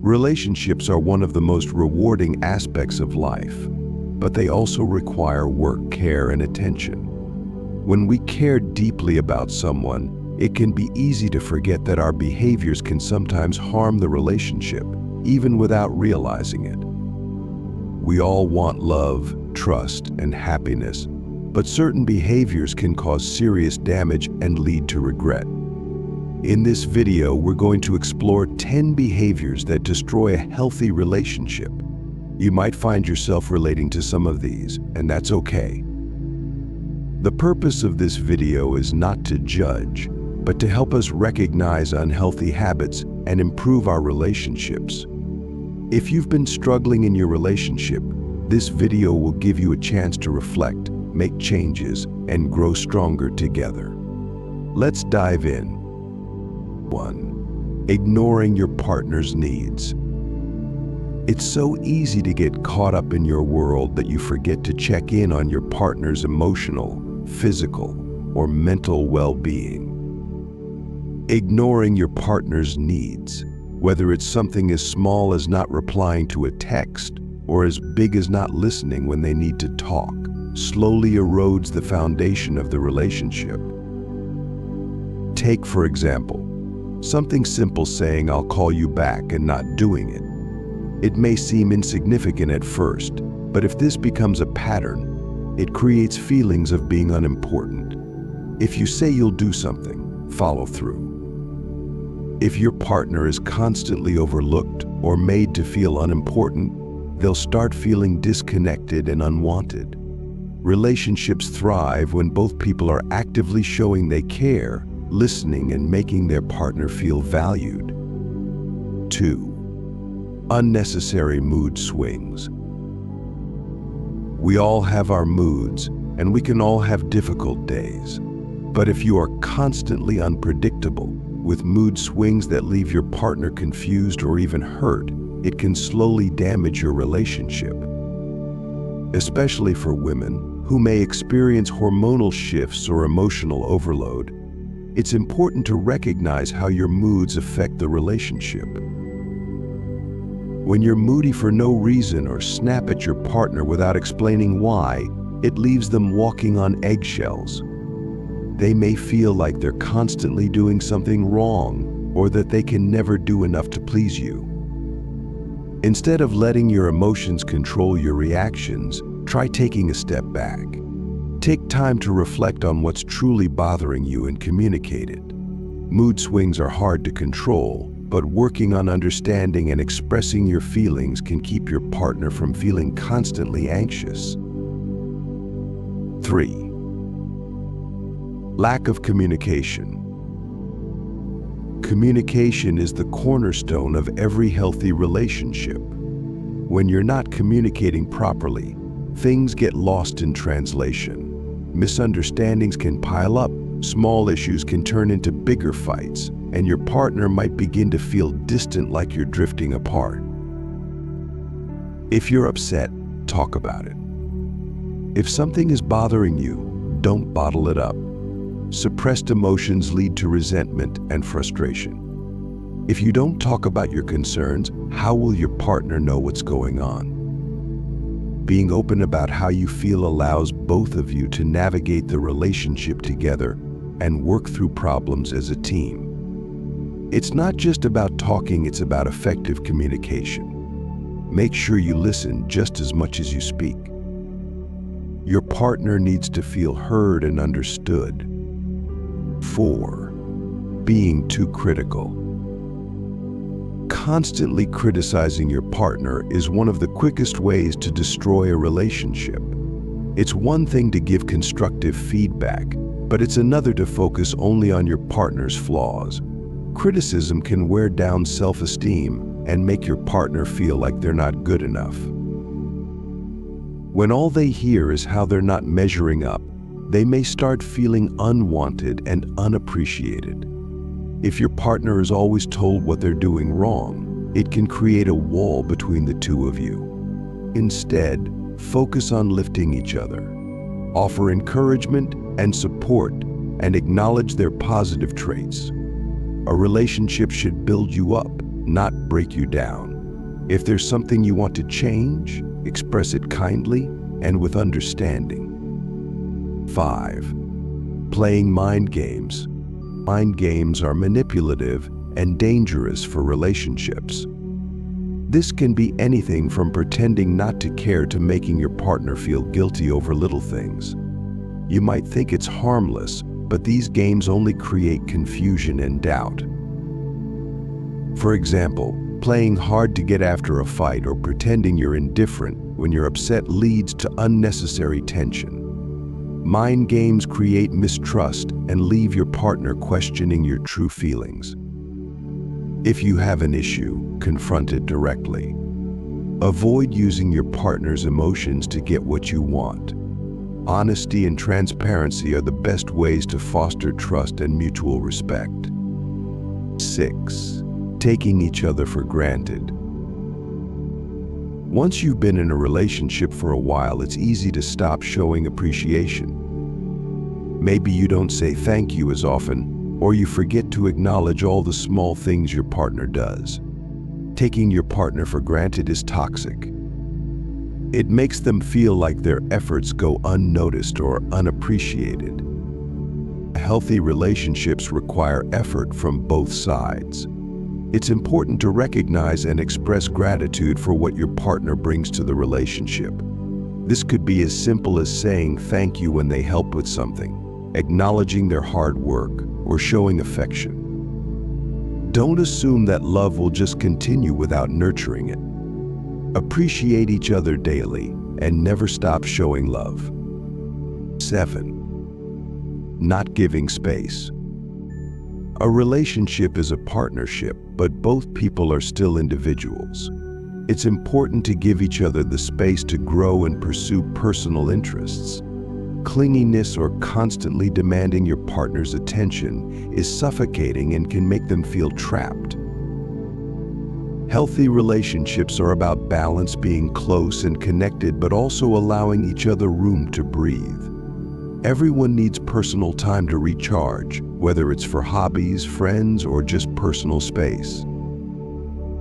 Relationships are one of the most rewarding aspects of life, but they also require work, care, and attention. When we care deeply about someone, it can be easy to forget that our behaviors can sometimes harm the relationship, even without realizing it. We all want love, trust, and happiness, but certain behaviors can cause serious damage and lead to regret. In this video, we're going to explore 10 behaviors that destroy a healthy relationship. You might find yourself relating to some of these, and that's okay. The purpose of this video is not to judge, but to help us recognize unhealthy habits and improve our relationships. If you've been struggling in your relationship, this video will give you a chance to reflect, make changes, and grow stronger together. Let's dive in. 1. Ignoring your partner's needs. It's so easy to get caught up in your world that you forget to check in on your partner's emotional, physical, or mental well-being. Ignoring your partner's needs, whether it's something as small as not replying to a text or as big as not listening when they need to talk, slowly erodes the foundation of the relationship. Take, for example, something simple saying "I'll call you back" and not doing it. It may seem insignificant at first, but if this becomes a pattern, it creates feelings of being unimportant. If you say you'll do something, follow through. If your partner is constantly overlooked or made to feel unimportant, they'll start feeling disconnected and unwanted. Relationships thrive when both people are actively showing they care, listening, and making their partner feel valued. 2. Unnecessary mood swings. We all have our moods, and we can all have difficult days. But if you are constantly unpredictable, with mood swings that leave your partner confused or even hurt, it can slowly damage your relationship. Especially for women who may experience hormonal shifts or emotional overload, it's important to recognize how your moods affect the relationship. When you're moody for no reason or snap at your partner without explaining why, it leaves them walking on eggshells. They may feel like they're constantly doing something wrong or that they can never do enough to please you. Instead of letting your emotions control your reactions, try taking a step back. Take time to reflect on what's truly bothering you and communicate it. Mood swings are hard to control, but working on understanding and expressing your feelings can keep your partner from feeling constantly anxious. 3. Lack of communication. Communication is the cornerstone of every healthy relationship. When you're not communicating properly, things get lost in translation. Misunderstandings can pile up, small issues can turn into bigger fights, and your partner might begin to feel distant, like you're drifting apart. If you're upset, talk about it. If something is bothering you, don't bottle it up. Suppressed emotions lead to resentment and frustration. If you don't talk about your concerns, how will your partner know what's going on? Being open about how you feel allows both of you to navigate the relationship together and work through problems as a team. It's not just about talking, it's about effective communication. Make sure you listen just as much as you speak. Your partner needs to feel heard and understood. 4. Being too critical. Constantly criticizing your partner is one of the quickest ways to destroy a relationship. It's one thing to give constructive feedback, but it's another to focus only on your partner's flaws. Criticism can wear down self-esteem and make your partner feel like they're not good enough. When all they hear is how they're not measuring up, they may start feeling unwanted and unappreciated. If your partner is always told what they're doing wrong, it can create a wall between the two of you. Instead, focus on lifting each other. Offer encouragement and support, and acknowledge their positive traits. A relationship should build you up, not break you down. If there's something you want to change, express it kindly and with understanding. 5. Playing mind games. Mind games are manipulative and dangerous for relationships. This can be anything from pretending not to care to making your partner feel guilty over little things. You might think it's harmless, but these games only create confusion and doubt. For example, playing hard to get after a fight or pretending you're indifferent when you're upset leads to unnecessary tension. Mind games create mistrust and leave your partner questioning your true feelings. If you have an issue, confront it directly. Avoid using your partner's emotions to get what you want. Honesty and transparency are the best ways to foster trust and mutual respect. 6. Taking each other for granted. Once you've been in a relationship for a while, it's easy to stop showing appreciation. Maybe you don't say thank you as often, or you forget to acknowledge all the small things your partner does. Taking your partner for granted is toxic. It makes them feel like their efforts go unnoticed or unappreciated. Healthy relationships require effort from both sides. It's important to recognize and express gratitude for what your partner brings to the relationship. This could be as simple as saying thank you when they help with something, acknowledging their hard work, or showing affection. Don't assume that love will just continue without nurturing it. Appreciate each other daily and never stop showing love. 7. Not giving space. A relationship is a partnership, but both people are still individuals. It's important to give each other the space to grow and pursue personal interests. Clinginess or constantly demanding your partner's attention is suffocating and can make them feel trapped. Healthy relationships are about balance, being close and connected, but also allowing each other room to breathe. Everyone needs personal time to recharge, whether it's for hobbies, friends, or just personal space.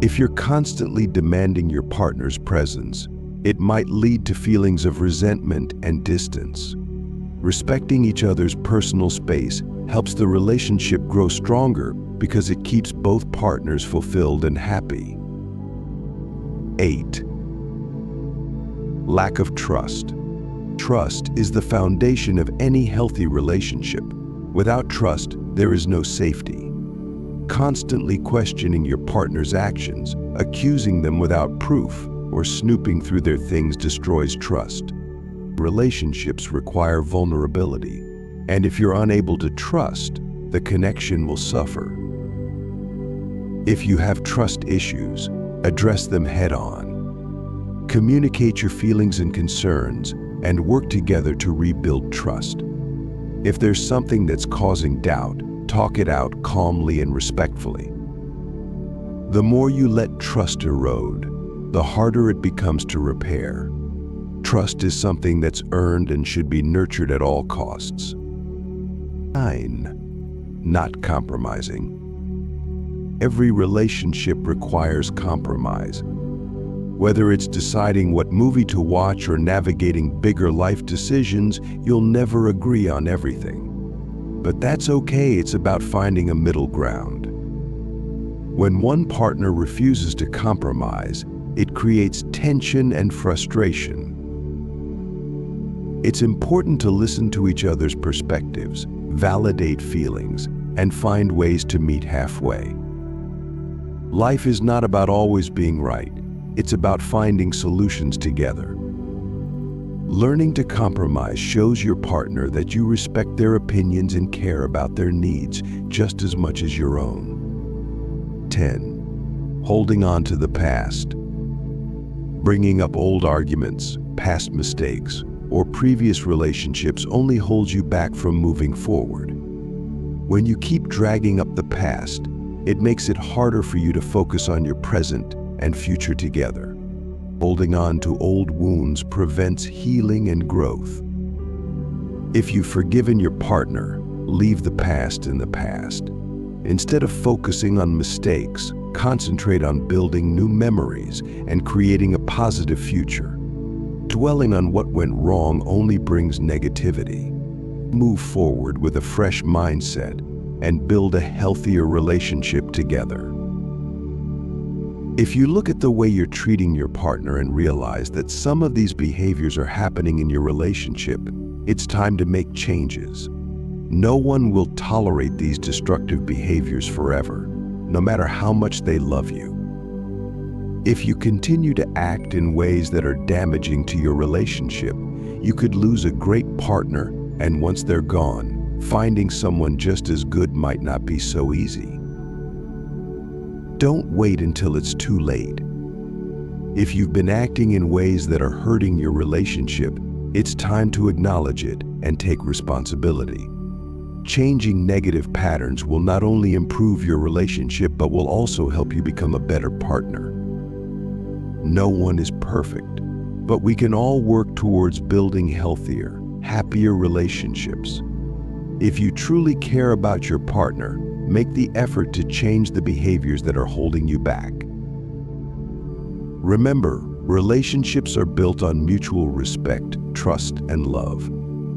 If you're constantly demanding your partner's presence, it might lead to feelings of resentment and distance. Respecting each other's personal space helps the relationship grow stronger because it keeps both partners fulfilled and happy. 8. Lack of trust. Trust is the foundation of any healthy relationship. Without trust, there is no safety. Constantly questioning your partner's actions, accusing them without proof, or snooping through their things destroys trust. Relationships require vulnerability, and if you're unable to trust, the connection will suffer. If you have trust issues, address them head-on. Communicate your feelings and concerns, and work together to rebuild trust. If there's something that's causing doubt, talk it out calmly and respectfully. The more you let trust erode, the harder it becomes to repair. Trust is something that's earned and should be nurtured at all costs. 9. Not compromising. Every relationship requires compromise. Whether it's deciding what movie to watch or navigating bigger life decisions, you'll never agree on everything. But that's okay, it's about finding a middle ground. When one partner refuses to compromise, it creates tension and frustration. It's important to listen to each other's perspectives, validate feelings, and find ways to meet halfway. Life is not about always being right. It's about finding solutions together. Learning to compromise shows your partner that you respect their opinions and care about their needs just as much as your own. 10. Holding on to the past. Bringing up old arguments, past mistakes, or previous relationships only holds you back from moving forward. When you keep dragging up the past, it makes it harder for you to focus on your present and future together. Holding on to old wounds prevents healing and growth. If you've forgiven your partner, leave the past in the past. Instead of focusing on mistakes, Concentrate on building new memories and creating a positive future. Dwelling on what went wrong only brings negativity. Move forward with a fresh mindset and build a healthier relationship together. If you look at the way you're treating your partner and realize that some of these behaviors are happening in your relationship, it's time to make changes. No one will tolerate these destructive behaviors forever, no matter how much they love you. If you continue to act in ways that are damaging to your relationship, you could lose a great partner, and once they're gone, finding someone just as good might not be so easy. Don't wait until it's too late. If you've been acting in ways that are hurting your relationship, it's time to acknowledge it and take responsibility. Changing negative patterns will not only improve your relationship, but will also help you become a better partner. No one is perfect, but we can all work towards building healthier, happier relationships. If you truly care about your partner, make the effort to change the behaviors that are holding you back. Remember, relationships are built on mutual respect, trust, and love.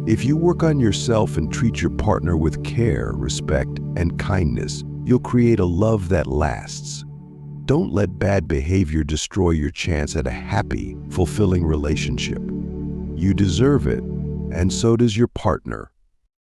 If you work on yourself and treat your partner with care, respect, and kindness, you'll create a love that lasts. Don't let bad behavior destroy your chance at a happy, fulfilling relationship. You deserve it, and so does your partner.